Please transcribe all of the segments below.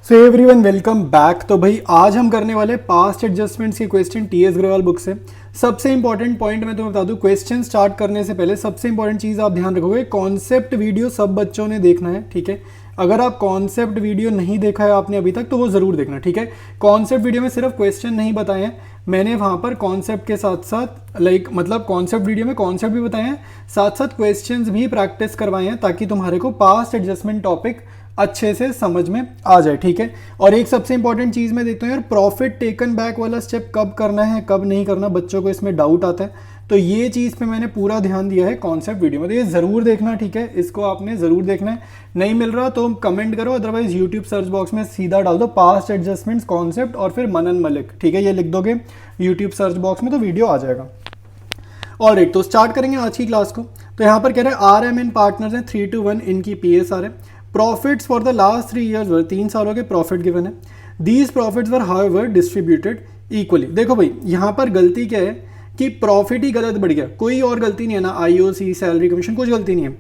So everyone welcome back. तो भाई आज हम करने वाले पास्ट एडजस्टमेंट्स के क्वेश्चन टीएस ग्रेवाल बुक से। सबसे इंपॉर्टेंट पॉइंट मैं तुम्हें बता दूं, क्वेश्चन स्टार्ट करने से पहले सबसे इंपॉर्टेंट चीज़ आप ध्यान रखोगे, कॉन्सेप्ट वीडियो सब बच्चों ने देखना है, ठीक है। अगर आप कॉन्सेप्ट वीडियो नहीं देखा है आपने अभी तक तो वो ज़रूर देखना, ठीक है। कॉन्सेप्ट वीडियो में सिर्फ क्वेश्चन नहीं बताए हैं मैंने, वहाँ पर कॉन्सेप्ट के साथ साथ मतलब कॉन्सेप्ट वीडियो में कॉन्सेप्ट भी बताए हैं, साथ साथ क्वेश्चंस भी प्रैक्टिस करवाए हैं ताकि तुम्हारे को पास्ट एडजस्टमेंट टॉपिक अच्छे से समझ में आ जाए, ठीक है। और एक सबसे इंपॉर्टेंट चीज़ मैं देखता हूँ यार, प्रॉफिट टेकन बैक वाला स्टेप कब करना है कब नहीं करना, बच्चों को इसमें डाउट आता है। तो ये चीज़ पे मैंने पूरा ध्यान दिया है कॉन्सेप्ट वीडियो में, तो ये ज़रूर देखना, ठीक है। इसको आपने ज़रूर देखना है, नहीं मिल रहा तो कमेंट करो, अदरवाइज यूट्यूब सर्च बॉक्स में सीधा डाल दो पास्ट एडजस्टमेंट्स कॉन्सेप्ट और फिर मनन मलिक, ठीक है। ये लिख दोगे यूट्यूब सर्च बॉक्स में तो वीडियो आ जाएगा। ऑलराइट, तो स्टार्ट करेंगे आज की क्लास को। तो यहाँ पर कह रहे हैं आर एम एन पार्टनर्स हैं 3 to 1, इनकी PSR है। Profits for the last 3 years वर 3 सालों के प्रॉफिट गिवन है। These profits were however distributed equally. देखो भाई यहाँ पर गलती क्या है कि प्रॉफिट ही गलत बढ़ गया, कोई और गलती नहीं है ना, IOC सैलरी कमीशन कुछ गलती नहीं है।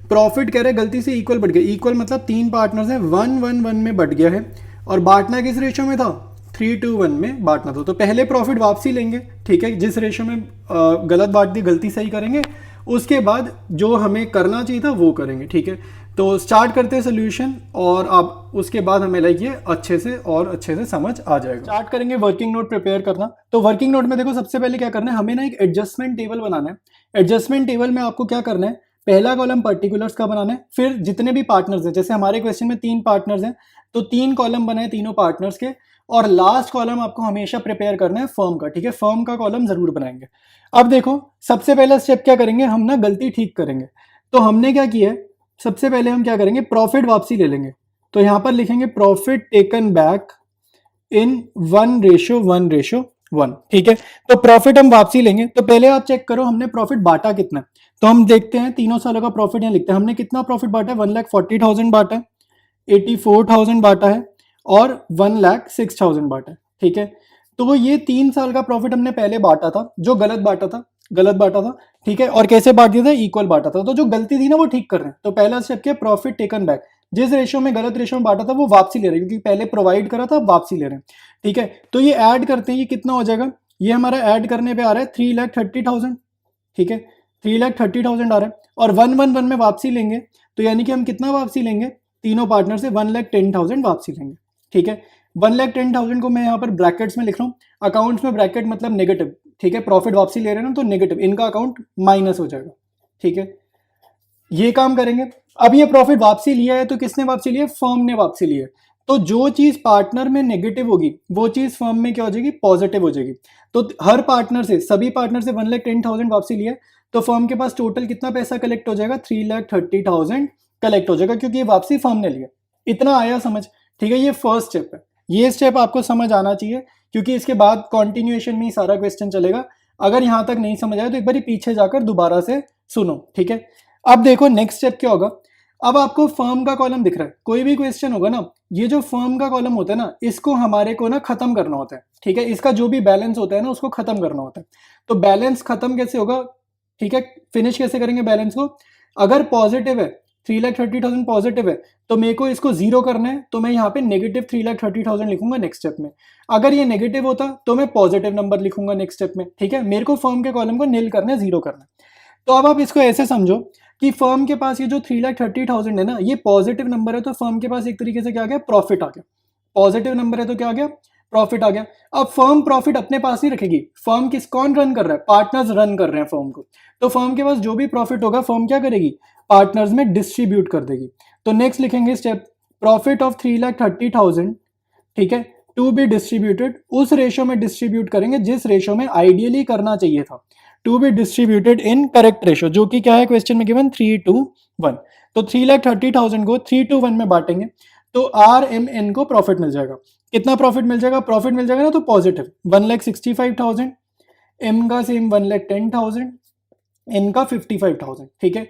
प्रॉफिट कह रहे हैं गलती से इक्वल बढ़ गया, इक्वल मतलब 3 पार्टनर्स हैं 1-1-1 में बढ़ गया है और बांटना किस रेशो में था, 3 to 1 में बांटना था। तो पहले प्रॉफिट वापसी लेंगे, ठीक है, जिस रेशो में गलत बांट दी गलती सही करेंगे, उसके बाद जो हमें करना चाहिए था वो करेंगे, ठीक है। तो स्टार्ट करते हैं सोल्यूशन और आप उसके बाद हमें ये अच्छे से समझ आ जाएगा। स्टार्ट करेंगे वर्किंग नोट प्रिपेयर करना। तो वर्किंग नोट में देखो सबसे पहले क्या करना है, हमें ना एक एडजस्टमेंट टेबल बनाना है। एडजस्टमेंट टेबल में आपको क्या करना है, पहला कॉलम पर्टिकुलर्स का बनाना है, फिर जितने भी पार्टनर्स हैं, जैसे हमारे क्वेश्चन में 3 पार्टनर्स हैं तो 3 कॉलम बनाए तीनों पार्टनर्स के, और लास्ट कॉलम आपको हमेशा प्रिपेयर करना है फर्म का, ठीक है। फर्म का कॉलम जरूर बनाएंगे। अब देखो सबसे पहला स्टेप क्या करेंगे, हम ना गलती ठीक करेंगे। तो हमने क्या किया है, सबसे पहले हम क्या करेंगे, प्रॉफिट वापसी ले लेंगे। तो यहां पर लिखेंगे प्रॉफिट टेकन बैक इन 1:1:1, ठीक है। तो प्रॉफिट हम वापसी लेंगे। तो पहले आप चेक करो हमने प्रॉफिट बांटा कितना है। तो हम देखते हैं तीनों सालों का प्रॉफिट यहाँ लिखते हैं, हमने कितना प्रॉफिट बांटा है, 1,40,000 बांटा है, 84,000 बांटा है और 1,06,000 बांटा है, ठीक है। तो ये 3 साल का प्रॉफिट हमने पहले बांटा था, जो गलत बांटा था, ठीक है। और कैसे बांट दिया था, इक्वल बांटा था। तो जो गलती थी ना वो ठीक कर रहे हैं। तो पहला स्टेप क्या, प्रॉफिट टेकन बैक, जिस रेशियो में गलत रेशियो में बांटा था वो वापसी ले रहे हैं, क्योंकि पहले प्रोवाइड करा था वापसी ले रहे हैं, ठीक है। तो ये ऐड करते हैं, ये कितना हो जाएगा, ये हमारा ऐड करने पे आ रहा है 3,30,000, ठीक है। 3,30,000 आ रहा है और 1-1-1 में वापसी लेंगे, तो यानी कि हम कितना वापसी लेंगे, तीनों पार्टनर से 1,10,000 वापसी लेंगे, ठीक है। 1,10,000 को मैं यहाँ पर ब्रैकेट्स में लिख रहा हूँ, अकाउंट्स में ब्रैकेट मतलब नेगेटिव, ठीक है। प्रॉफिट वापसी ले रहे हैं ना तो नेगेटिव, इनका अकाउंट माइनस हो जाएगा, ठीक है। ये काम करेंगे। अब ये प्रॉफिट वापसी लिया है तो किसने वापसी लिया है, फर्म ने वापसी लिया है। तो जो चीज पार्टनर में नेगेटिव होगी वो चीज फर्म में क्या हो जाएगी, पॉजिटिव हो जाएगी। तो हर पार्टनर से, सभी पार्टनर से 1,10,000 वापसी लिया है, तो फर्म के पास टोटल कितना पैसा कलेक्ट हो जाएगा, 3,30,000 कलेक्ट हो जाएगा, क्योंकि ये वापसी फर्म ने लिया। इतना आया समझ, ठीक है। ये फर्स्ट स्टेप है, ये स्टेप आपको समझ आना चाहिए, क्योंकि इसके बाद कॉन्टिन्यूएशन में ही सारा क्वेश्चन चलेगा। अगर यहां तक नहीं समझ आया तो एक बार पीछे जाकर दोबारा से सुनो, ठीक है। अब देखो नेक्स्ट स्टेप क्या होगा। अब आपको फर्म का कॉलम दिख रहा है, कोई भी क्वेश्चन होगा ना, ये जो फर्म का कॉलम होता है ना, इसको हमारे को ना खत्म करना होता है, ठीक है। इसका जो भी बैलेंस होता है ना उसको खत्म करना होता है। तो बैलेंस खत्म कैसे होगा, ठीक है, फिनिश कैसे करेंगे बैलेंस को। अगर पॉजिटिव है, 3,30,000 पॉजिटिव है, तो मेरे को इसको जीरो करना है, तो मैं यहाँ पे नेगेटिव 3,30,000 लिखूंगा नेक्स्ट स्टेप में। अगर ये नेगेटिव होता तो मैं पॉजिटिव नंबर लिखूंगा नेक्स्ट स्टेप में, ठीक है। मेरे को फर्म के कॉलम को नील करना है, जीरो करना है। तो अब आप इसको ऐसे समझो कि फर्म के पास ये जो 3,30,000 है ना, ये पॉजिटिव नंबर है, तो फर्म के पास एक तरीके से क्या आ गया, प्रॉफिट आ गया। पॉजिटिव नंबर है तो क्या आ गया, प्रॉफिट आ गया। अब फर्म प्रॉफिट अपने पास नहीं रखेगी, फर्म कौन रन कर रहा है, पार्टनर्स रन कर रहे हैं फर्म को। तो फर्म के पास जो भी प्रॉफिट होगा फर्म क्या करेगी, पार्टनर्स में डिस्ट्रीब्यूट कर देगी। तो नेक्स्ट लिखेंगे स्टेप, प्रॉफिट ऑफ 3,30,000, ठीक है, टू बी डिस्ट्रीब्यूटेड, उस रेशो में डिस्ट्रीब्यूट करेंगे जिस रेशो में आइडियली करना चाहिए था, to be distributed in correct ratio, जो कि क्या है क्वेश्चन में गिवन 3:1। तो 3,30,000 को 3:1 में बांटेंगे, तो RMN को प्रॉफिट मिल जाएगा। कितना प्रॉफिट मिल जाएगा, प्रॉफिट मिल जाएगा ना तो पॉजिटिव 1,65,000, M का सेम 1,10,000, N का 55,000, ठीक है।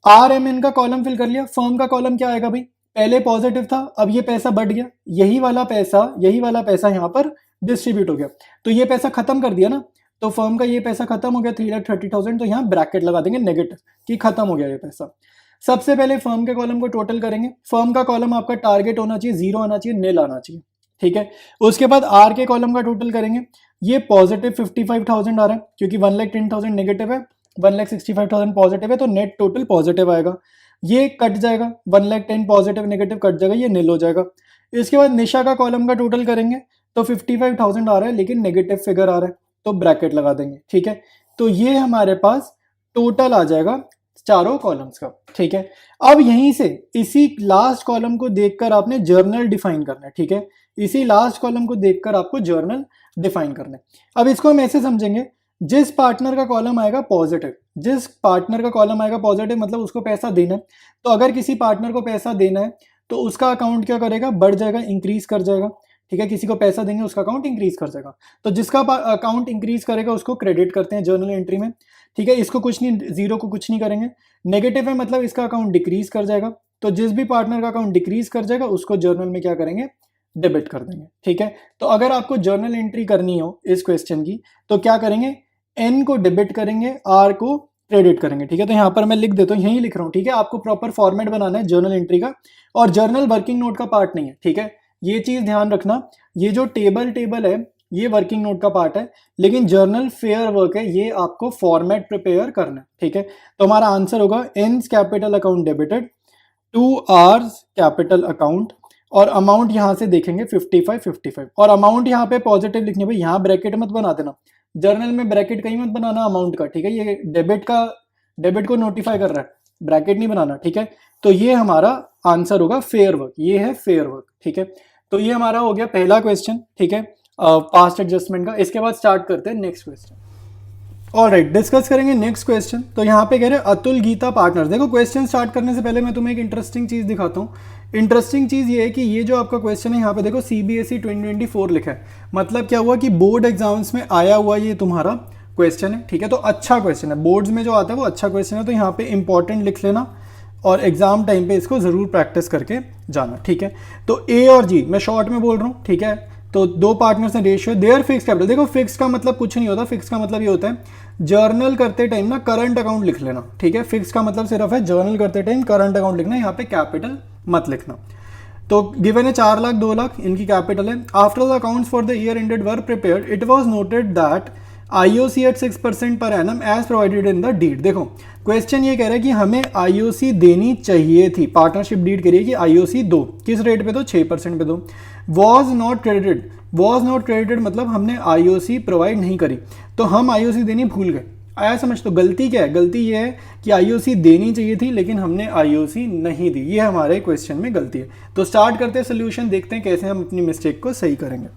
RMN का कॉलम फिल कर लिया। फर्म का कॉलम क्या आएगा भाई, पहले पॉजिटिव था, अब ये पैसा बढ़ गया, यही वाला पैसा यहाँ पर डिस्ट्रीब्यूट हो गया, तो ये पैसा खत्म कर दिया ना, तो फर्म का ये पैसा खत्म हो गया 3,30,000, तो यहाँ ब्रैकेट लगा देंगे नेगेटिव कि खत्म हो गया ये पैसा। सबसे पहले फर्म के कॉलम को टोटल करेंगे। फर्म का कॉलम आपका टारगेट होना चाहिए, जीरो आना चाहिए, नील आना चाहिए, ठीक है। उसके बाद आर के कॉलम का टोटल करेंगे। ये पॉजिटिव 55,000 आ रहा है क्योंकि 1,10,000 नेगेटिव है, 1,65,000 पॉजिटिव है, तो नेट टोटल पॉजिटिव आएगा। ये कट जाएगा, 1,10,000 पॉजिटिव नेगेटिव कट जाएगा, ये नील हो जाएगा। इसके बाद निशा का कॉलम का टोटल करेंगे तो 55,000 आ रहा है लेकिन नेगेटिव फिगर आ रहा है, तो ब्रैकेट लगा देंगे, ठीक है। तो ये हमारे पास टोटल आ जाएगा चारों कॉलम्स का, ठीक है। अब यहीं से इसी लास्ट कॉलम को देखकर आपने जर्नल डिफाइन करना है, ठीक है। इसी लास्ट कॉलम को देखकर आपको जर्नल डिफाइन करना है। अब इसको हम ऐसे समझेंगे, जिस पार्टनर का कॉलम आएगा पॉजिटिव, जिस पार्टनर का कॉलम आएगा पॉजिटिव मतलब उसको पैसा देना है। तो अगर किसी पार्टनर को पैसा देना है तो उसका अकाउंट क्या करेगा, बढ़ जाएगा, इंक्रीज कर जाएगा, ठीक है। किसी को पैसा देंगे उसका अकाउंट इंक्रीज कर जाएगा। तो जिसका अकाउंट इंक्रीज करेगा उसको क्रेडिट करते हैं जर्नल एंट्री में, ठीक है। इसको कुछ नहीं, जीरो को कुछ नहीं करेंगे। नेगेटिव है मतलब इसका अकाउंट डिक्रीज कर जाएगा, तो जिस भी पार्टनर का अकाउंट डिक्रीज कर जाएगा उसको जर्नल में क्या करेंगे, डेबिट कर देंगे, ठीक है। तो अगर आपको जर्नल एंट्री करनी हो इस क्वेश्चन की तो क्या करेंगे, एन को डेबिट करेंगे, आर को क्रेडिट करेंगे, ठीक है। तो यहाँ पर मैं लिख देता हूँ, यहीं लिख रहा हूँ, ठीक है। आपको प्रॉपर फॉर्मेट बनाना है जर्नल एंट्री का, और जर्नल वर्किंग नोट का पार्ट नहीं है, ठीक है। ये चीज ध्यान रखना, ये जो टेबल है ये वर्किंग नोट का पार्ट है, लेकिन जर्नल फेयर वर्क है, ये आपको फॉर्मेट प्रिपेयर करना है, ठीक है। तो हमारा आंसर होगा N's capital account debited to R's capital account, और अमाउंट यहां से देखेंगे 55, और अमाउंट यहाँ पे पॉजिटिव लिखने भाई, यहाँ ब्रैकेट मत बना देना, जर्नल में ब्रैकेट कहीं मत बनाना अमाउंट का, ठीक है। ये डेबिट को नोटिफाई कर रहा है, ब्रैकेट नहीं बनाना, ठीक है। तो ये हमारा आंसर होगा फेयर वर्क, ये है फेयर वर्क, ठीक है। तो ये हमारा हो गया पहला क्वेश्चन, ठीक है, पास्ट एडजस्टमेंट का। इसके बाद स्टार्ट करते हैं नेक्स्ट क्वेश्चन। ऑलराइट, डिस्कस करेंगे नेक्स्ट क्वेश्चन। तो यहाँ पे कह रहे हैं अतुल गीता पार्टनर्स। देखो क्वेश्चन स्टार्ट करने से पहले मैं तुम्हें एक इंटरेस्टिंग चीज दिखाता हूँ। इंटरेस्टिंग चीज ये है कि ये जो आपका क्वेश्चन है यहाँ पे देखो CBSE 2024 लिखा है, मतलब क्या हुआ कि बोर्ड एग्जाम्स में आया हुआ ये तुम्हारा क्वेश्चन है, ठीक है। तो अच्छा क्वेश्चन है, बोर्ड्स में जो आता है वो अच्छा क्वेश्चन है, तो यहाँ पे इंपॉर्टेंट लिख लेना और एग्जाम टाइम पे इसको जरूर प्रैक्टिस करके जाना, ठीक है। तो ए और जी मैं शॉर्ट में बोल रहा हूँ, ठीक है। तो दो पार्टनर्स हैं, रेशियो देयर फिक्स कैपिटल। देखो फिक्स का मतलब कुछ नहीं होता, फिक्स का मतलब ये होता है जर्नल करते टाइम ना करंट अकाउंट लिख लेना, ठीक है। फिक्स का मतलब सिर्फ है जर्नल करते टाइम करंट अकाउंट लिखना, यहाँ पे कैपिटल मत लिखना। तो गिवन है 4 लाख 2 लाख इनकी कैपिटल है। After the accounts for the year ended were prepared it was noted that IOC at 6% per annum as provided in the deed. देखो क्वेश्चन ये कह रहा है कि हमें IOC देनी चाहिए थी, पार्टनरशिप डीड करिए कि IOC दो, किस रेट पे दो, 6% पे दो। वॉज नॉट क्रेडिटेड मतलब हमने IOC प्रोवाइड नहीं करी, तो हम IOC देनी भूल गए। आया समझ? तो गलती क्या है, गलती ये है कि IOC देनी चाहिए थी लेकिन हमने IOC नहीं दी, ये हमारे क्वेश्चन में गलती है। तो स्टार्ट करते हैं सोल्यूशन, देखते हैं कैसे हम अपनी मिस्टेक को सही करेंगे।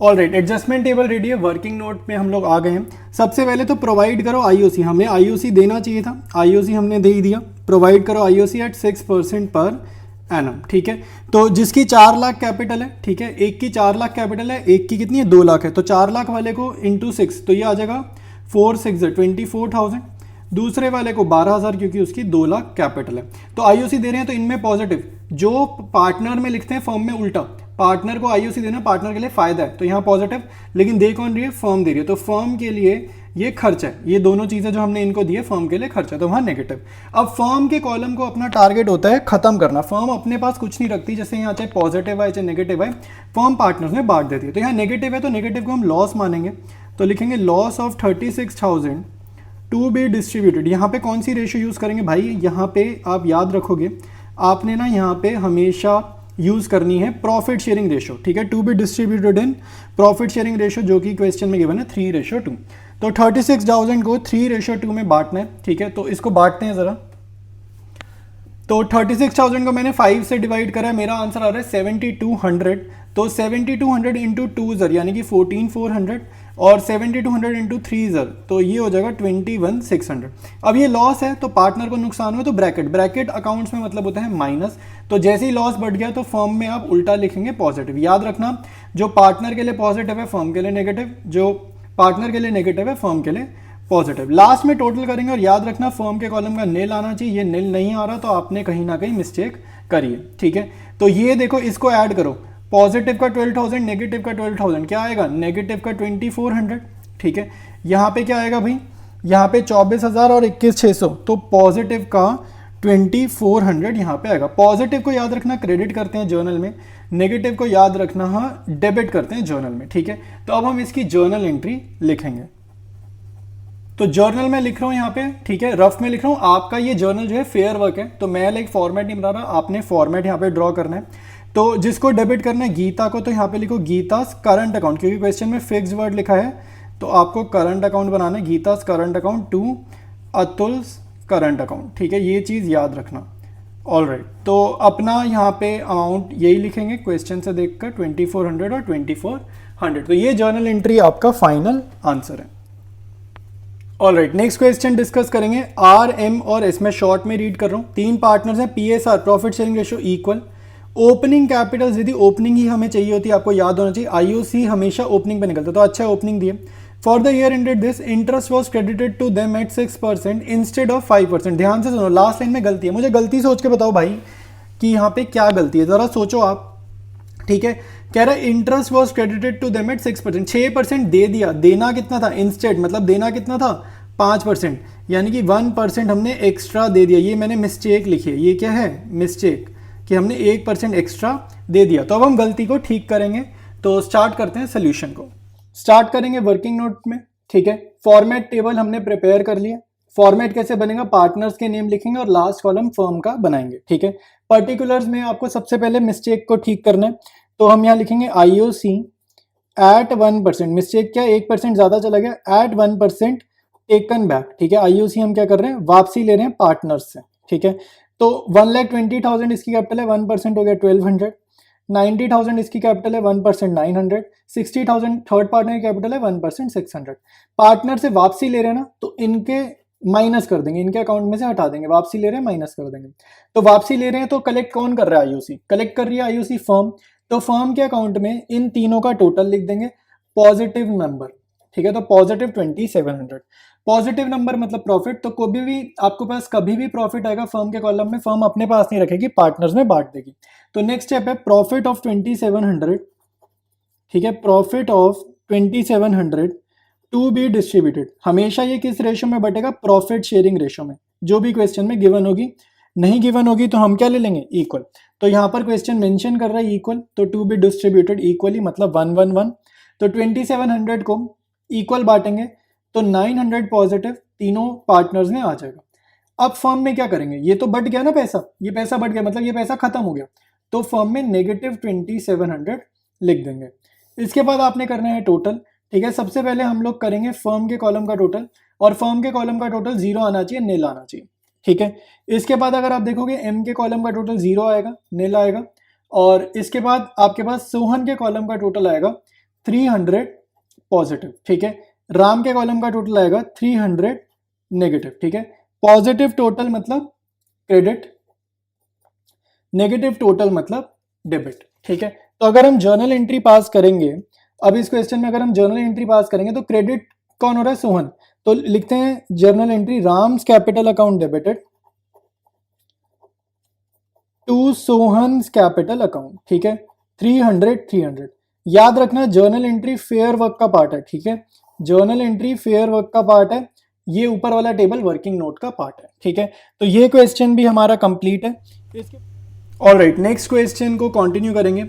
ऑलराइट, एडजस्टमेंट टेबल रेडी है, वर्किंग नोट में हम लोग आ गए हैं। सबसे पहले तो प्रोवाइड करो IOC, हमें IOC देना चाहिए था, IOC हमने दे ही दिया। प्रोवाइड करो IOC एट 6% पर एनम, ठीक है। तो जिसकी 4 लाख कैपिटल है, ठीक है, एक की 4 लाख कैपिटल है, एक की कितनी है, 2 लाख है, तो 4 लाख वाले को इंटू 6 तो ये आ जाएगा 4 6 24,000। दूसरे वाले को 12,000 क्योंकि उसकी 2 लाख कैपिटल है। तो IOC दे रहे हैं तो इनमें पॉजिटिव, जो पार्टनर में लिखते हैं फर्म में उल्टा, पार्टनर को IOC देना पार्टनर के लिए फायदा है, तो यहाँ पॉजिटिव, लेकिन दे कौन रही है, फर्म दे रही है, तो फर्म के लिए ये खर्च है, ये दोनों चीजें जो हमने इनको दी है फर्म के लिए खर्च है, तो वहाँ नेगेटिव। अब फर्म के कॉलम को अपना टारगेट होता है खत्म करना, फर्म अपने पास कुछ नहीं रखती, जैसे यहाँ चाहे पॉजिटिव है चाहे नेगेटिव है, फर्म पार्टनर्स में बांट देती है। तो यहाँ नेगेटिव है तो नेगेटिव को हम लॉस मानेंगे, तो लिखेंगे loss of 36,000 to be distributed. यहाँ पे कौन सी रेशियो यूज करेंगे भाई, यहाँ पे आप याद रखोगे, आपने ना यहाँ पे हमेशा यूज करनी है प्रॉफिट शेयरिंग रेशियो, ठीक है, to be distributed in profit sharing ratio, जो कि क्वेश्चन में गिवन है 3:2। तो 36,000 को 3:2 में बांटना है, ठीक है। तो इसको बांटते हैं जरा। तो 36,000 को मैंने 5 से डिवाइड करा है, मेरा आंसर आ रहा है 7200। तो 7200 इंटू 2 ज़र यानी कि 14,400 और 7200 इंटू 3 ज़र तो ये हो जाएगा 21,600। अब ये लॉस है तो पार्टनर को नुकसान हुआ, तो ब्रैकेट अकाउंट्स में मतलब होता है माइनस, तो जैसे ही लॉस बढ़ गया तो फर्म में आप उल्टा लिखेंगे पॉजिटिव। याद रखना, जो पार्टनर के लिए पॉजिटिव है फर्म के लिए नेगेटिव, जो पार्टनर के लिए नेगेटिव है फर्म के लिए पॉजिटिव। लास्ट में टोटल करेंगे और याद रखना फर्म के कॉलम का नील आना चाहिए, ये नील नहीं आ रहा तो आपने कहीं ना कहीं मिस्टेक करी है, ठीक है। तो ये देखो, इसको ऐड करो, पॉजिटिव का 12,000 नेगेटिव का 12,000 क्या आएगा, नेगेटिव का 2,400, ठीक है। यहाँ पे क्या आएगा भाई, यहाँ पे 24,000 और 21,600, तो पॉजिटिव का 2,400 यहाँ पे आएगा। पॉजिटिव को याद रखना क्रेडिट करते हैं जर्नल में, नेगेटिव को याद रखना हाँ डेबिट करते हैं जर्नल में, ठीक है। तो अब हम इसकी जर्नल एंट्री लिखेंगे। तो जर्नल में लिख रहा हूँ यहाँ पे, ठीक है, रफ में लिख रहा हूँ। आपका ये जर्नल जो है फेयर वर्क है, तो मैं लाइक फॉर्मेट नहीं बना रहा, आपने फॉर्मेट यहाँ पे ड्रॉ करना है। तो जिसको डेबिट करना है गीता को, तो यहाँ पे लिखो गीतास करंट अकाउंट, क्योंकि क्वेश्चन में फिक्स वर्ड लिखा है, तो आपको करंट अकाउंट बनाना है, Geeta's current account to Atul's current account, ठीक है, ये चीज़ याद रखना। ऑल राइट, तो अपना यहाँ पे अमाउंट यही लिखेंगे क्वेश्चन से देखकर 2,400 और 2,400, तो ये जर्नल एंट्री आपका फाइनल आंसर है। All right, next question discuss करेंगे। आर एम और एस, में शॉर्ट में रीड कर रहा हूँ। 3 पार्टनर्स हैं, PSR profit sharing ratio equal, opening capital यदि ओपनिंग ही हमें चाहिए होती है, आपको याद होना चाहिए IOC हमेशा ओपनिंग पे निकलता है, तो अच्छा ओपनिंग दिए। For the year ended this interest was credited to them at 6% instead of 5%। ध्यान से सुनो, लास्ट लाइन में गलती है, मुझे गलती सोच के बताओ भाई कि यहाँ पे क्या गलती है, जरा सोचो आप, ठीक है। कह रहा है interest was credited to them at 6%, 6% दे दिया, देना कितना था इंस्टेड, मतलब देना कितना था 5%, यानी कि 1% हमने एक्स्ट्रा दे दिया। ये मैंने मिस्टेक लिखी है, ये क्या है मिस्टेक, कि हमने 1% एक्स्ट्रा दे दिया। तो अब हम गलती को ठीक करेंगे, तो स्टार्ट करते हैं सोल्यूशन को। स्टार्ट करेंगे वर्किंग नोट में, ठीक है। फॉर्मेट टेबल हमने प्रिपेयर कर लिया। फॉर्मेट कैसे बनेगा, पार्टनर्स के नेम लिखेंगे और लास्ट कॉलम फर्म का बनाएंगे, ठीक है। पर्टिकुलर्स में आपको सबसे पहले मिस्टेक को ठीक करना है, तो हम यहाँ लिखेंगे IOC एट 1%, मिस्टेक क्या 1% ज़्यादा चला गया, एट 1% टेकन बैक, ठीक है। IOC हम क्या कर रहे हैं, वापसी ले रहे हैं पार्टनर्स से, ठीक है। तो 1,20,000 इसकी कैपिटल है, 1% हो गया 1,200, 90,000 इसकी कैपिटल है, 1% 900, 60,000 थर्ड पार्टनर की कैपिटल है, 1% 600। पार्टनर से वापसी ले रहे हैं ना, तो इनके माइनस कर देंगे, इनके अकाउंट में से हटा देंगे, वापसी ले रहे हैं माइनस कर देंगे। तो वापसी ले रहे हैं तो कलेक्ट कौन कर रहा है, IOC कलेक्ट कर रही है, IOC फर्म, तो फर्म के अकाउंट में इन तीनों का टोटल लिख देंगे, पॉजिटिव नंबर, ठीक है। तो पॉजिटिव 2,700, पॉजिटिव नंबर मतलब प्रॉफिट, तो कभी भी आपके पास कभी भी प्रॉफिट आएगा फर्म के कॉलम में, फर्म अपने पास नहीं रखेगी, पार्टनर्स में बांट देगी। तो नेक्स्ट स्टेप है प्रॉफिट ऑफ 2,700, ठीक है, profit of 2,700 to be distributed. हमेशा ये किस रेशो में बटेगा, प्रॉफिट शेयरिंग रेशो में, जो भी क्वेश्चन में गिवन होगी। नहीं गिवन होगी तो हम क्या ले लेंगे, इक्वल। तो यहाँ पर क्वेश्चन मेंशन कर रहा है इक्वल, तो टू बी डिस्ट्रीब्यूटेड इक्वली मतलब 1-1-1। तो 2,700 को इक्वल बांटेंगे तो 900 पॉजिटिव तीनों पार्टनर्स में आ जाएगा। अब फर्म में क्या करेंगे, ये तो बढ़ गया ना पैसा, ये पैसा बढ़ गया मतलब ये पैसा खत्म हो गया, तो फर्म में नेगेटिव 2,700 लिख देंगे। इसके बाद आपने करना है टोटल, ठीक है। सबसे पहले हम लोग करेंगे फर्म के कॉलम का टोटल, और फर्म के कॉलम का टोटल 0 आना चाहिए, नील आना चाहिए, ठीक है। इसके बाद अगर आप देखोगे एम के कॉलम का टोटल 0 आएगा, नील आएगा, और इसके बाद आपके पास सोहन के कॉलम का टोटल आएगा 300 पॉजिटिव, ठीक है। राम के कॉलम का टोटल आएगा 300 नेगेटिव, ठीक है। पॉजिटिव टोटल मतलब क्रेडिट, नेगेटिव टोटल मतलब डेबिट, ठीक है। तो अगर हम जर्नल एंट्री पास करेंगे, अब इस क्वेश्चन में अगर हम जर्नल एंट्री पास करेंगे तो क्रेडिट कौन हो रहा है, सोहन, तो लिखते हैं journal entry Ram's capital account debited to Sohan's capital account, ठीक है। 300 याद रखना जर्नल एंट्री फेयर वर्क का पार्ट है, ठीक है। जर्नल एंट्री फेयर वर्क का पार्ट है, ये ऊपर वाला टेबल वर्किंग नोट का पार्ट है, ठीक है। तो ये क्वेश्चन भी हमारा कंप्लीट है। ऑल राइट, नेक्स्ट क्वेश्चन को कंटिन्यू करेंगे।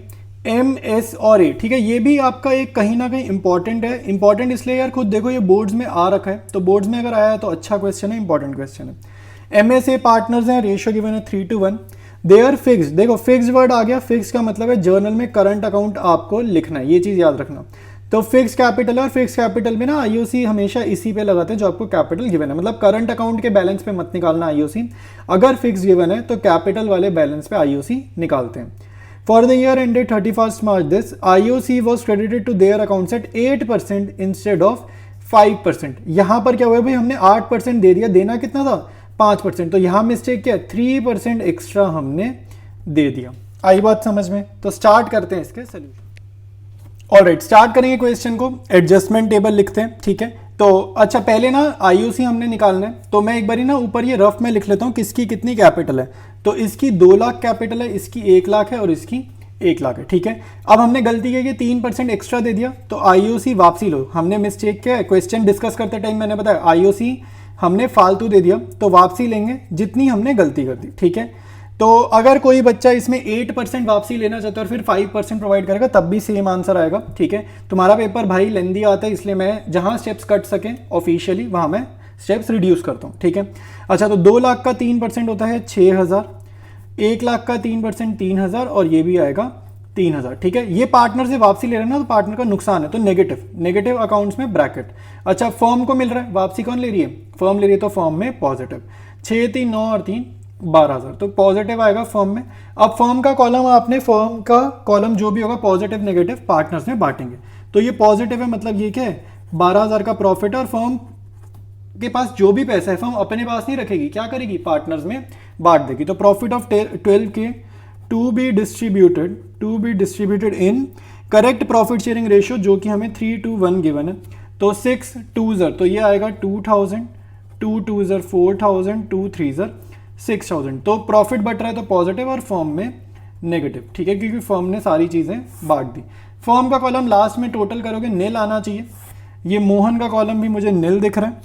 एम एस और ए, ठीक है, ये भी आपका एक कहीं ना कहीं इंपॉर्टेंट है। इंपॉर्टेंट इसलिए यार खुद देखो ये बोर्ड्स में आ रखा है, तो बोर्ड्स में अगर आया है तो अच्छा क्वेश्चन है, इंपॉर्टेंट क्वेश्चन है। एम एस ए पार्टनर्स हैं, रेशियो गिवन है 3:1। दे आर फिक्स, देखो फिक्स वर्ड आ गया, फिक्स का मतलब है जर्नल में करंट अकाउंट आपको लिखना है, ये चीज़ याद रखना। तो फिक्स कैपिटल, और फिक्स कैपिटल में ना IOC हमेशा इसी पे लगाते हैं जो आपको कैपिटल गिवन है, मतलब करंट अकाउंट के बैलेंस पे मत निकालना IOC, अगर फिक्स गिवन है तो कैपिटल वाले बैलेंस पे IOC निकालते हैं। For the year ended 31 March this IOC was credited to their accounts at 8% instead of 5%। यहाँ पर क्या हुआ भाई, हमने 8% दे दिया, देना कितना था 5%, तो यहाँ मिस्टेक क्या है 3% एक्स्ट्रा हमने दे दिया। आई बात समझ में, तो स्टार्ट करते हैं इसके सोल्यूशन। ऑलराइट, स्टार्ट करेंगे क्वेश्चन को, एडजस्टमेंट टेबल लिखते हैं, ठीक है। तो अच्छा पहले ना IOC हमने निकालना है, तो मैं एक बारी ना ऊपर ये रफ में लिख लेता हूँ किसकी कितनी कैपिटल है। तो इसकी 2 लाख कैपिटल है, इसकी 1 लाख है और इसकी 1 लाख है, ठीक है। अब हमने गलती की कि 3% एक्स्ट्रा दे दिया, तो आईओसी वापसी लो। हमने मिस्टेक किया है, क्वेश्चन डिस्कस करते टाइम मैंने बताया आईओसी हमने फालतू दे दिया, तो वापसी लेंगे जितनी हमने गलती कर दी, ठीक है। तो अगर कोई बच्चा इसमें 8% वापसी लेना चाहता है और फिर 5% प्रोवाइड करेगा, तब भी सेम आंसर आएगा, ठीक है। तुम्हारा पेपर भाई लेंदी आता है, इसलिए मैं जहां स्टेप्स कट सके ऑफिशियली वहां मैं स्टेप्स रिड्यूस करता हूं, ठीक है। अच्छा, तो 2 लाख का 3% होता है 6,000, 1 लाख का 3% 3,000, और ये भी आएगा 3,000, ठीक है। ये पार्टनर से वापसी ले रहे हैं ना, तो पार्टनर का नुकसान है, तो नेगेटिव, नेगेटिव अकाउंट्स में ब्रैकेट। अच्छा, फर्म को मिल रहा है, वापसी कौन ले रही है? फर्म ले रही है, तो फर्म में पॉजिटिव। 6, 3, 9 और 3 12,000, तो पॉजिटिव आएगा फर्म में। अब फर्म का कॉलम आपने, फर्म का कॉलम जो भी होगा पॉजिटिव नेगेटिव पार्टनर्स में बांटेंगे। तो ये पॉजिटिव है, मतलब ये क्या है, 12,000 का प्रॉफिट है, और फर्म के पास जो भी पैसा है फर्म अपने पास नहीं रखेगी, क्या करेगी, पार्टनर्स में बांट देगी। तो profit of 12K to be distributed in correct profit sharing ratio, जो कि हमें 3:1 गिवन है। तो 6 2 तो ये आएगा 2,000, 2 2 4,000, 2 3 6,000। तो प्रॉफिट बट रहा है तो पॉजिटिव, और फर्म में नेगेटिव, ठीक है, क्योंकि फर्म ने सारी चीज़ें बांट दी। फर्म का कॉलम लास्ट में टोटल करोगे नील आना चाहिए। ये मोहन का कॉलम भी मुझे नील दिख रहा है।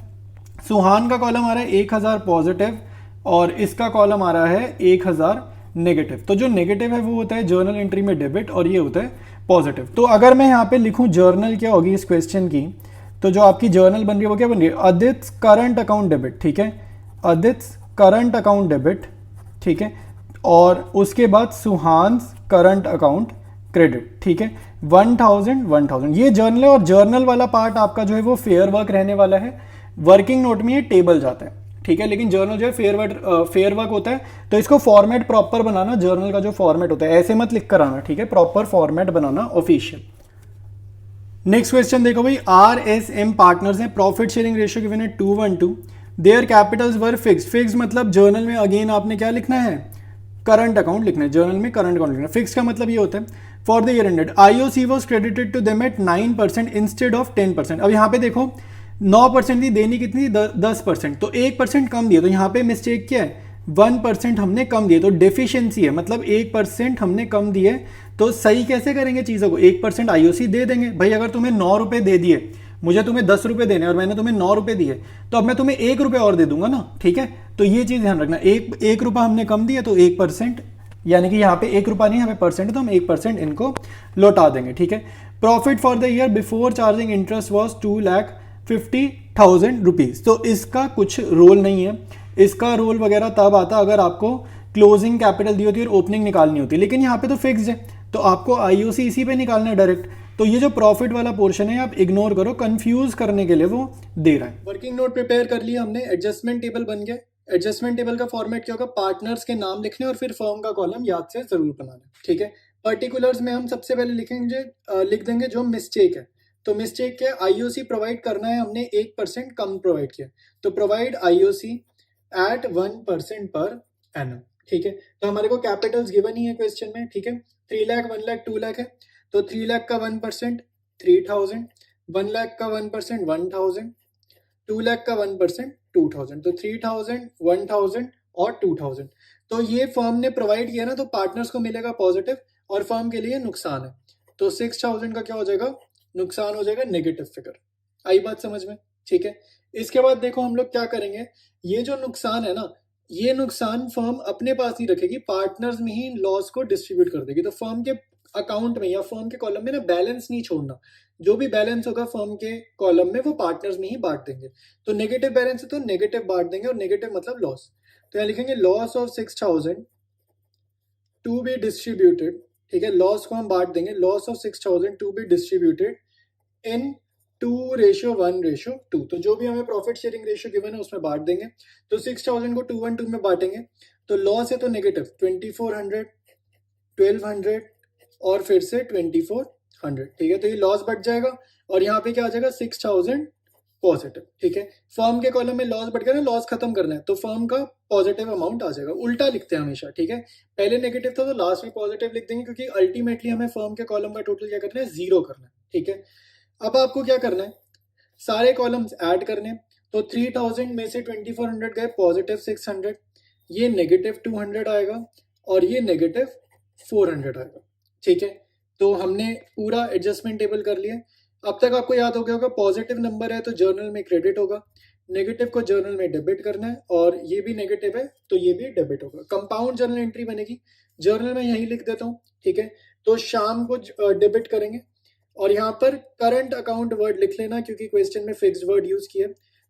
सुहान का कॉलम आ रहा है 1,000 पॉजिटिव, और इसका कॉलम आ रहा है 1,000 नेगेटिव। तो जो नेगेटिव है वो होता है जर्नल एंट्री में डेबिट, और ये होता है पॉजिटिव। तो अगर मैं यहाँ पे लिखूँ जर्नल क्या होगी इस क्वेश्चन की, तो जो आपकी जर्नल बन रही है वो क्या बन रही है, आदित्य करंट अकाउंट डेबिट, ठीक है, आदित्य करंट अकाउंट डेबिट, ठीक है, और उसके बाद सुहान्स करंट अकाउंट क्रेडिट, ठीक है, 1,000 1,000। ये जर्नल है, और जर्नल वाला पार्ट आपका जो है वो फेयर वर्क रहने वाला है। वर्किंग नोट में ये टेबल जाता है, ठीक है, लेकिन जर्नल जो है फेयर वर्क होता है। तो इसको फॉर्मेट प्रॉपर बनाना, जर्नल का जो फॉर्मेट होता है ऐसे मत लिख कर आना, ठीक है, प्रॉपर फॉर्मेट बनाना ऑफिशियल। नेक्स्ट क्वेश्चन देखो भाई, RSM पार्टनर्स हैं, प्रॉफिट शेयरिंग रेशियो गिवन है 2:1 there Capitals were fixed. Fix मतलब जर्नल में अगेन आपने क्या लिखना है, करंट अकाउंट लिखना है, जर्नल में करंट अकाउंट लिखना है। फिक्स का मतलब ये होता है for the year ended IOC was credited to them at 9% instead of 10%। अब यहाँ पे देखो 9% थी, देनी कितनी, 10%, तो 1% कम दिया, तो यहाँ पे मिस्टेक क्या है, 1% हमने कम दिए, तो डेफिशिएंसी है, मतलब 1% हमने कम दिए। तो सही कैसे करेंगे चीज़ों को, 1% IOC दे देंगे। भाई अगर तुम्हें 9 रुपये दे दिए, मुझे तुम्हें 10 रुपये देने और मैंने तुम्हें 9 रुपये दिए, तो अब मैं तुम्हें 1 रुपये और दे दूंगा ना, ठीक है। तो ये चीज़ ध्यान रखना, एक रुपया हमने कम दिया तो 1%, यानी कि यहाँ पे 1 रुपया नहीं, हमें परसेंट, तो हम 1% इनको लौटा देंगे, ठीक है। Profit for the year before charging interest was 2,50,000 rupees. तो इसका कुछ रोल नहीं है, इसका रोल वगैरह तब आता अगर आपको क्लोजिंग कैपिटल दी होती है और ओपनिंग निकालनी होती है, लेकिन यहाँ पे तो फिक्स्ड है, तो आपको IOC इसी पे निकालना है डायरेक्ट। तो ये जो प्रॉफिट वाला पोर्शन है आप इग्नोर करो, कंफ्यूज करने के लिए वो दे रहा है। वर्किंग नोट प्रिपेयर कर लिया हमने, एडजस्टमेंट टेबल बन गया। एडजस्टमेंट टेबल का फॉर्मेट क्या होगा, पार्टनर्स के नाम लिखने और फिर फर्म का कॉलम याद से जरूर बनाना, ठीक है। पर्टिकुलर्स में हम सबसे पहले लिख देंगे जो मिस्टेक है। तो मिस्टेक क्या है, IOC प्रोवाइड करना है, हमने 1% कम प्रोवाइड किया, तो provide IOC eight 1% per annum, ठीक है। तो हमारे को कैपिटल्स गिवन ही है क्वेश्चन में, ठीक है। 3 लाख, 1 लाख, 2 लाख है, तो 3 लाख का 1% 3,000, 1 लाख का 1% 1,000, 2 लाख का 1% 2,000, तो 3,000 1,000 और 2,000। तो ये फर्म ने प्रोवाइड किया ना, तो पार्टनर्स को मिलेगा पॉजिटिव और फर्म के लिए नुकसान है, तो 6,000 का क्या हो जाएगा, नुकसान हो जाएगा, नेगेटिव फिगर। आई बात समझ में, ठीक है। इसके बाद देखो हम लोग क्या करेंगे, ये जो नुकसान है ना, ये नुकसान फर्म अपने पास नहीं रखेगी, पार्टनर्स में ही लॉस को डिस्ट्रीब्यूट कर देगी। तो फर्म के अकाउंट में या फर्म के कॉलम में ना बैलेंस नहीं छोड़ना, जो भी बैलेंस होगा फर्म के कॉलम में वो पार्टनर्स में ही बांट देंगे। तो नेगेटिव बैलेंस है तो नेगेटिव बांट देंगे, और नेगेटिव मतलब लॉस, तो यहाँ लिखेंगे loss of 6,000 to be distributed, ठीक है, लॉस को हम बांट देंगे, loss of 6,000 to be distributed in 2:1:2। तो जो भी हमें प्रॉफिट शेयरिंग रेशियो गिवन है उसमें बांट देंगे। तो 6,000 को 2:1:2 में बांटेंगे, तो लॉस है तो नेगेटिव 2,400, 1,200 और फिर से 2,400, ठीक है। तो ये लॉस बढ़ जाएगा, और यहाँ पे क्या आ जाएगा 6,000 पॉजिटिव, ठीक है। फर्म के कॉलम में लॉस बढ़ गया ना, लॉस खत्म करना है, तो फर्म का पॉजिटिव अमाउंट आ जाएगा। उल्टा लिखते हैं हमेशा, ठीक है, पहले नेगेटिव था तो लास्ट में पॉजिटिव लिख देंगे, क्योंकि अल्टीमेटली हमें फर्म के कॉलम का टोटल क्या करना है, 0 करना है, ठीक है। अब आपको क्या करना है, सारे कॉलम्स ऐड करने। तो 3,000 में से 2,400 गए, पॉजिटिव 600, ये नेगेटिव 200 आएगा, और ये नेगेटिव 400 आएगा, ठीक है, तो हमने पूरा एडजस्टमेंट टेबल कर लिया। अब तक आपको याद हो गया होगा, पॉजिटिव नंबर है तो जर्नल में क्रेडिट होगा, नेगेटिव को जर्नल में डेबिट करना है, और ये भी नेगेटिव है तो ये भी डेबिट होगा। कंपाउंड जर्नल एंट्री बनेगी, जर्नल में यही लिख देता हूँ, ठीक है। तो शाम को डेबिट करेंगे, और यहाँ पर करंट अकाउंट वर्ड लिख लेना क्योंकि क्वेश्चन में फिक्स्ड वर्ड यूज किया।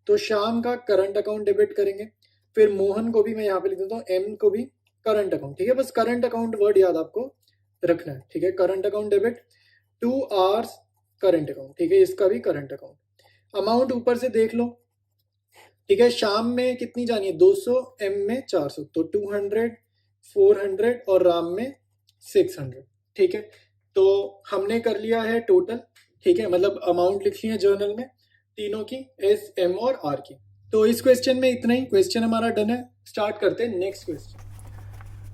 तो शाम का करंट अकाउंट डेबिट करेंगे, फिर मोहन को भी मैं यहाँ पे लिख देता हूँ, एम को भी करंट अकाउंट, ठीक है। बस करंट अकाउंट वर्ड याद आपको रखना है, ठीक है। Current account debit, 2 hours current account, ठीक है, इसका भी करंट अकाउंट। अमाउंट ऊपर से देख लो, ठीक है। शाम में कितनी जानी है, 200, एम में 400, तो 200, 400 और राम में 600, ठीक है। तो हमने कर लिया है टोटल, ठीक है, मतलब अमाउंट लिख ली है जर्नल में तीनों की, एस, एम और आर की। तो इस क्वेश्चन में इतना ही, क्वेश्चन हमारा डन है। स्टार्ट करते हैं next question.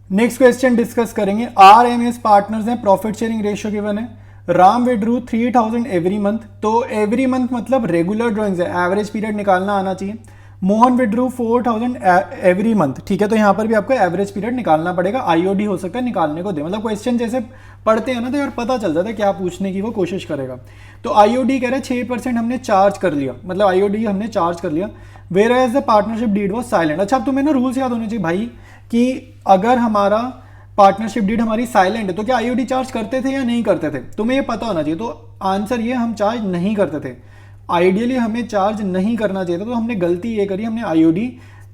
Next question discuss करेंगे। आर एम एस पार्टनर्स हैं, प्रॉफिट शेयरिंग रेशियो गिवन है। राम विड्रू 3000 एवरी मंथ, तो एवरी मंथ मतलब रेगुलर ड्रॉइंग्स है, एवरेज पीरियड निकालना आना चाहिए। मोहन विड्रू 4000 एवरी मंथ, ठीक है, तो यहाँ पर भी आपको एवरेज पीरियड निकालना पड़ेगा, आईओडी हो सकता है, निकालने को दे। मतलब क्वेश्चन जैसे पढ़ते हैं ना तो यार पता चल जाता है क्या पूछने की वो कोशिश करेगा। तो आईओडी कह रहे हैं 6% हमने चार्ज कर लिया, मतलब आईओडी हमने चार्ज कर लिया, whereas the partnership deed was silent. अच्छा, अब तुम्हें ना रूल्स याद होने चाहिए भाई कि अगर हमारा पार्टनरशिप डीड हमारी साइलेंट है तो क्या आईओडी चार्ज करते थे या नहीं करते थे, तुम्हें ये पता होना चाहिए। तो आंसर ये, हम चार्ज नहीं करते थे, आइडियली हमें चार्ज नहीं करना चाहिए था, तो हमने गलती ये करी, हमने आईओडी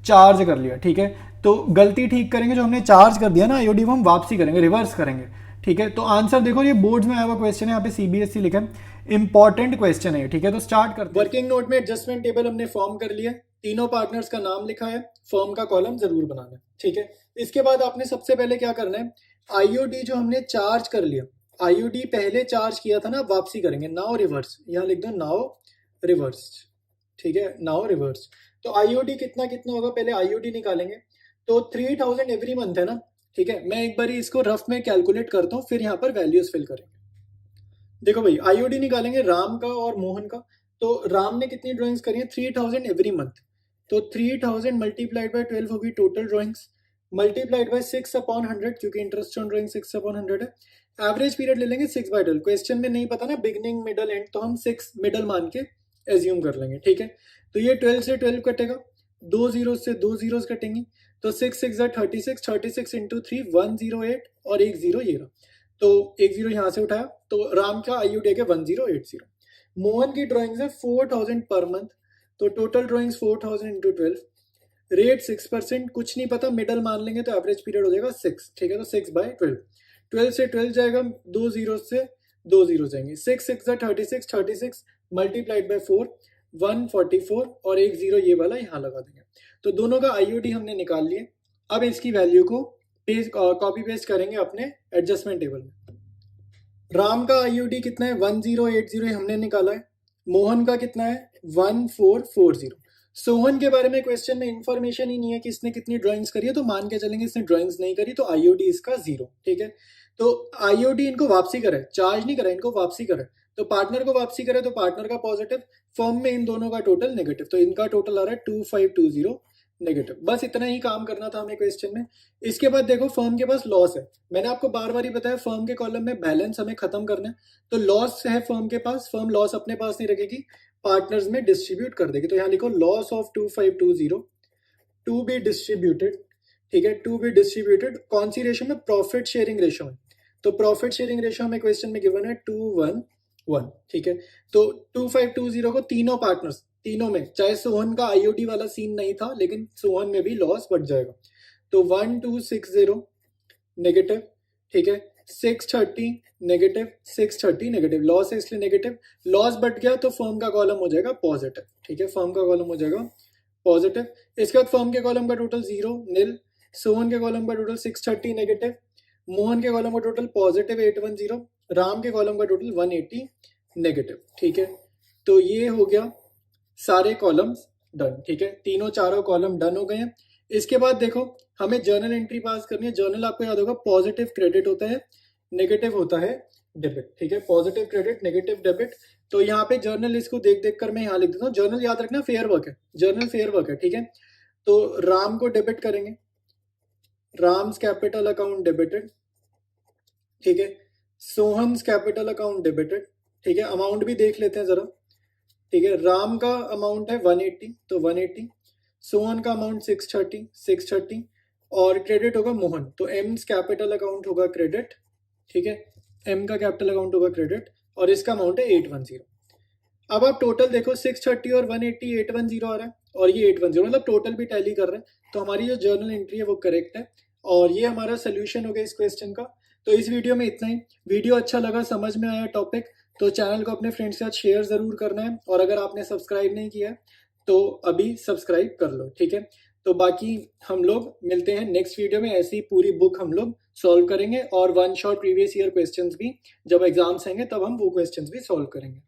चार्ज कर लिया, ठीक है। तो गलती ठीक करेंगे, जो हमने चार्ज कर दिया ना आईओडी वो हम वापसी करेंगे, रिवर्स करेंगे, ठीक है। तो आंसर देखो, ये बोर्ड्स में आया हुआ क्वेश्चन है, यहाँ पे सीबीएसई लिखा है, इंपॉर्टेंट क्वेश्चन है, ठीक है। तो स्टार्ट करते हैं। वर्किंग नोट में एडजस्टमेंट टेबल हमने फॉर्म कर लिया, तीनों पार्टनर्स का नाम लिखा है, फर्म का कॉलम जरूर बनाना है, ठीक है। इसके बाद आपने सबसे पहले क्या करना है, आईओडी जो हमने चार्ज कर लिया, आईओडी पहले चार्ज किया था ना, वापसी करेंगे, नाउ रिवर्स, यहाँ लिख दो नाउ रिवर्स, ठीक है, नाउ रिवर्स। तो आईओडी कितना कितना होगा, पहले आईओडी निकालेंगे। तो 3000 एवरी मंथ है ना, ठीक है। मैं एक बार इसको रफ में कैलकुलेट करता हूँ, फिर यहाँ पर वैल्यूज फिल करेंगे। देखो भाई, आईओडी निकालेंगे राम का और मोहन का। तो राम ने कितनी ड्राइंग्स करी है, 3000 एवरी मंथ, तो 3000 मल्टीप्लाइड बाय 12 होगी टोटल ड्राइंग्स, मल्टीप्लाइड बाय 6/100, क्योंकि इंटरेस्ट ऑन ड्राइंग 6/100 है। एवरेज पीरियड ले लेंगे 6/12, क्वेश्चन में नहीं पता ना बिगनिंग मिडल एंड, तो हम 6 मिडल मान के एज्यूम कर लेंगे, ठीक है। तो ये 12 से 12 कटेगा, 2 जीरो से 2 जीरोस कटेंगी, तो 6 6 36, 36 इंटू 3 108, और 1 जीरो ये रहा, तो 1 जीरो यहाँ से उठाया, तो राम का आईओडी है 1080। मोहन की ड्राइंग्स है 4000 पर मंथ, तो टोटल ड्राइंग्स 4000 इंटू 12, रेट 6%, कुछ नहीं पता, मिडल मान लेंगे तो एवरेज पीरियड हो जाएगा 6, ठीक है। तो 6/12, 12 से 12 जाएगा, 2 जीरो से 2 जीरो जाएंगे, 6 6 36, 36 मल्टीप्लाइड बाय 4 144, और 1 जीरो ये वाला यहाँ लगा देंगे। तो दोनों का आईओडी हमने निकाल लिए। अब इसकी वैल्यू को कॉपी पेस्ट करेंगे अपने एडजस्टमेंट टेबल में। राम का आईओडी कितना है, 1080 हमने निकाला है, मोहन का कितना है 1440। सोहन के बारे में क्वेश्चन में इंफॉर्मेशन ही नहीं है कि इसने कितनी ड्राइंग्स करी है, तो मान के चलेंगे इसने ड्राइंग्स नहीं करी, तो आईओडी इसका 0, ठीक है। तो आईओडी इनको वापसी करे, चार्ज नहीं करा, इनको वापसी करे, तो पार्टनर को वापसी करे, तो पार्टनर का पॉजिटिव, फर्म में इन दोनों का टोटल नेगेटिव, तो इनका टोटल आ रहा है 2520 नेगेटिव। बस इतना ही काम करना था हमें क्वेश्चन में। इसके बाद देखो, फर्म के पास लॉस है, मैंने आपको बार बार ही बताया, फर्म के कॉलम में बैलेंस हमें खत्म करना है, तो लॉस है फर्म के पास, फर्म लॉस अपने पास नहीं रखेगी, पार्टनर्स में डिस्ट्रीब्यूट कर देगी। तो यहाँ लिखो loss of 2520 to be distributed, ठीक है, टू बी डिस्ट्रीब्यूटेड कौन सी रेशो में, प्रॉफिट शेयरिंग रेशो में। तो प्रॉफिट शेयरिंग रेशो हमें क्वेश्चन में गिवन है 2:1, ठीक है। तो 2520 को तीनों पार्टनर्स, तीनों में, चाहे सोहन का आईओडी वाला सीन नहीं था, लेकिन सोहन में भी लॉस बढ़ जाएगा, तो 1260 नेगेटिव, ठीक है, 630 नेगेटिव, 630 नेगेटिव, लॉस है इसलिए नेगेटिव, लॉस बढ़ गया तो फर्म का कॉलम हो जाएगा पॉजिटिव, ठीक है, फर्म का कॉलम हो जाएगा पॉजिटिव। इसके बाद फर्म के कॉलम का टोटल 0 नील, सोहन के कॉलम का टोटल 630 नेगेटिव, मोहन के कॉलम का टोटल पॉजिटिव 810, राम के कॉलम का टोटल 180 नेगेटिव, ठीक है। तो ये हो गया सारे कॉलम्स डन, ठीक है, तीनों चारों कॉलम डन हो गए हैं। इसके बाद देखो, हमें जर्नल एंट्री पास करनी है। जर्नल आपको याद होगा, पॉजिटिव क्रेडिट होता है, नेगेटिव होता है डेबिट, ठीक है, पॉजिटिव क्रेडिट, नेगेटिव डेबिट। तो यहाँ पे जर्नल इसको देख देख कर मैं यहाँ लिख देता हूँ, जर्नल याद रखना फेयर वर्क है, जर्नल फेयर वर्क है, ठीक है। तो राम को डेबिट करेंगे, राम्स कैपिटल अकाउंट डेबिटेड, ठीक है। सोहन्स कैपिटल अकाउंट डेबिटेड, ठीक है, अमाउंट भी देख लेते हैं जरा, ठीक है, राम का अमाउंट है 180 तो 180, सोहन का अमाउंट 630 और क्रेडिट होगा मोहन, तो एम्स कैपिटल अकाउंट होगा क्रेडिट, ठीक है, एम का कैपिटल अकाउंट होगा क्रेडिट और इसका अमाउंट है 810। अब आप टोटल देखो 630 और 180 810 आ रहा है और ये 810 मतलब टोटल भी टैली कर रहे हैं, तो हमारी जो जर्नल एंट्री है वो करेक्ट है और ये हमारा सोल्यूशन हो गया इस क्वेश्चन का। तो इस वीडियो में इतना ही। वीडियो अच्छा लगा, समझ में आया टॉपिक, तो चैनल को अपने फ्रेंड्स के साथ शेयर जरूर करना है और अगर आपने सब्सक्राइब नहीं किया तो अभी सब्सक्राइब कर लो, ठीक है। तो बाकी हम लोग मिलते हैं नेक्स्ट वीडियो में, ऐसी पूरी बुक हम लोग सॉल्व करेंगे और one shot previous year questions भी जब एग्जाम्स आएंगे तब हम वो क्वेश्चंस भी सॉल्व करेंगे।